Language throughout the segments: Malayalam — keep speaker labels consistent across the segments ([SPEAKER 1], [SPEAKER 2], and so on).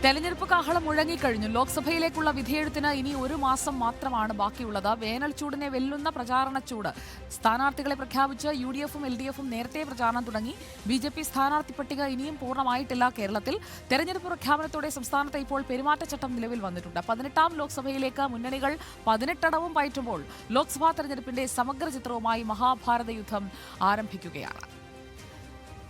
[SPEAKER 1] തെരഞ്ഞെടുപ്പ് കാഹളം മുഴങ്ങിക്കഴിഞ്ഞു. ലോക്സഭയിലേക്കുള്ള വിധിയെഴുത്തിന് ഇനി ഒരു മാസം മാത്രമാണ് ബാക്കിയുള്ളത്. വേനൽ ചൂടിനെ വെല്ലുന്ന പ്രചാരണ ചൂട്. സ്ഥാനാർത്ഥികളെ പ്രഖ്യാപിച്ച് UDFും LDFും നേരത്തെ പ്രചാരണം തുടങ്ങി. BJP സ്ഥാനാർത്ഥി പട്ടിക ഇനിയും പൂർണ്ണമായിട്ടില്ല. കേരളത്തിൽ തെരഞ്ഞെടുപ്പ് പ്രഖ്യാപനത്തോടെ സംസ്ഥാനത്ത് ഇപ്പോൾ പെരുമാറ്റച്ചട്ടം നിലവിൽ വന്നിട്ടുണ്ട്. 18ാം ലോക്സഭയിലേക്ക് മുന്നണികൾ 18 അടവും പയറ്റുമ്പോൾ ലോക്സഭാ തെരഞ്ഞെടുപ്പിന്റെ സമഗ്ര ചിത്രവുമായി മഹാഭാരത യുദ്ധം ആരംഭിക്കുകയാണ്.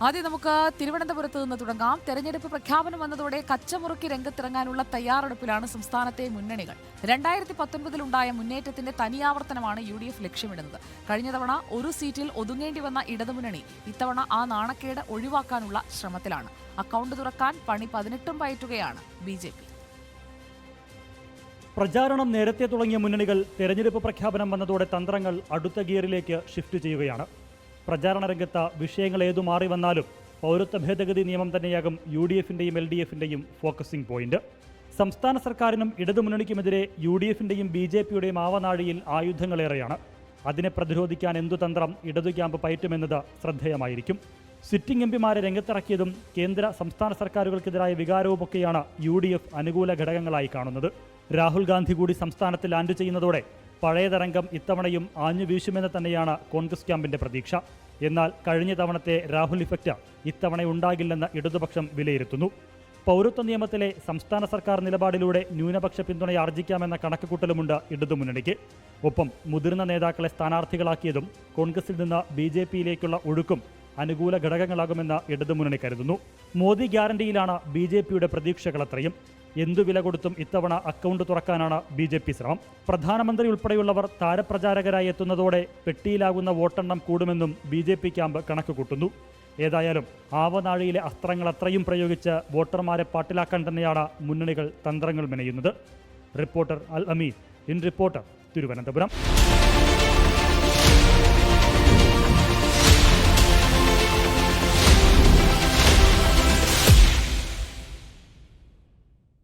[SPEAKER 1] ആദ്യം നമുക്ക് തിരുവനന്തപുരത്ത് നിന്ന് തുടങ്ങാം. തെരഞ്ഞെടുപ്പ് പ്രഖ്യാപനം വന്നതോടെ കച്ചമുറുക്കി രംഗത്തിറങ്ങാനുള്ള തയ്യാറെടുപ്പിലാണ് സംസ്ഥാനത്തെ മുന്നണികൾ. 2019-ലുണ്ടായ മുന്നേറ്റത്തിന്റെ തനിയാവർത്തനമാണ് UDF ലക്ഷ്യമിടുന്നത്. കഴിഞ്ഞ തവണ ഒരു സീറ്റിൽ ഒതുങ്ങേണ്ടി വന്ന ഇടതുമുന്നണി ഇത്തവണ ആ നാണക്കേട് ഒഴിവാക്കാനുള്ള ശ്രമത്തിലാണ്. അക്കൗണ്ട് തുറക്കാൻ പണി 18ഉം പയറ്റുകയാണ് BJP.
[SPEAKER 2] പ്രചാരണം നേരത്തെ തുടങ്ങിയ മുന്നണികൾ തെരഞ്ഞെടുപ്പ് പ്രഖ്യാപനം വന്നതോടെ തന്ത്രങ്ങൾ അടുത്ത ഗിയറിലേക്ക് ഷിഫ്റ്റ് ചെയ്യുകയാണ്. പ്രചാരണ രംഗത്ത് വിഷയങ്ങൾ ഏതു മാറി വന്നാലും പൗരത്വ ഭേദഗതി നിയമം തന്നെയാകും UDFിൻ്റെയും LDFിൻ്റെയും ഫോക്കസിംഗ് പോയിന്റ്. സംസ്ഥാന സർക്കാരിനും ഇടതുമുന്നണിക്കുമെതിരെ UDFിൻ്റെയും BJPയുടെയും ആവനാഴിയിൽ ആയുധങ്ങളേറെയാണ്. അതിനെ പ്രതിരോധിക്കാൻ എന്തു തന്ത്രം ഇടതു ക്യാമ്പ് പയറ്റുമെന്നത് ശ്രദ്ധേയമായിരിക്കും. സിറ്റിംഗ് MPമാരെ രംഗത്തിറക്കിയതും കേന്ദ്ര സംസ്ഥാന സർക്കാരുകൾക്കെതിരായ വികാരവുമൊക്കെയാണ് UDF അനുകൂല ഘടകങ്ങളായി കാണുന്നത്. രാഹുൽ ഗാന്ധി കൂടി സംസ്ഥാനത്ത് ലാൻഡ് ചെയ്യുന്നതോടെ പഴയ തരംഗം ഇത്തവണയും ആഞ്ഞു വീശുമെന്ന് തന്നെയാണ് കോൺഗ്രസ് ക്യാമ്പിന്റെ പ്രതീക്ഷ. എന്നാൽ കഴിഞ്ഞ തവണത്തെ രാഹുൽ ഇഫക്റ്റ് ഇത്തവണ ഉണ്ടാകില്ലെന്ന് ഇടതുപക്ഷം വിലയിരുത്തുന്നു. പൗരത്വ നിയമത്തിലെ സംസ്ഥാന സർക്കാർ നിലപാടിലൂടെ ന്യൂനപക്ഷ പിന്തുണ ആർജിക്കാമെന്ന കണക്കുകൂട്ടലുമുണ്ട് ഇടതുമുന്നണിക്ക്. ഒപ്പം മുതിർന്ന നേതാക്കളെ സ്ഥാനാർത്ഥികളാക്കിയതും കോൺഗ്രസിൽ നിന്ന് BJPയിലേക്കുള്ള ഒഴുക്കും അനുകൂല ഘടകങ്ങളാകുമെന്ന് ഇടതുമുന്നണി കരുതുന്നു. മോദി ഗ്യാരണ്ടിയിലാണ് BJPയുടെ പ്രതീക്ഷകളത്രയും. എന്തു വില കൊടുത്തും ഇത്തവണ അക്കൗണ്ട് തുറക്കാനാണ് BJP ശ്രമം. പ്രധാനമന്ത്രി ഉൾപ്പെടെയുള്ളവർ താരപ്രചാരകരായി എത്തുന്നതോടെ പെട്ടിയിലാകുന്ന വോട്ടെണ്ണം കൂടുമെന്നും BJP ക്യാമ്പ് കണക്കുകൂട്ടുന്നു. ഏതായാലും ആവനാഴിയിലെ അസ്ത്രങ്ങൾ അത്രയും പ്രയോഗിച്ച് വോട്ടർമാരെ പാട്ടിലാക്കാൻ തന്നെയാണ് മുന്നണികൾ തന്ത്രങ്ങൾ മെനയുന്നത്. Reporter Al Ameen, in reporter, Thiruvananthapuram.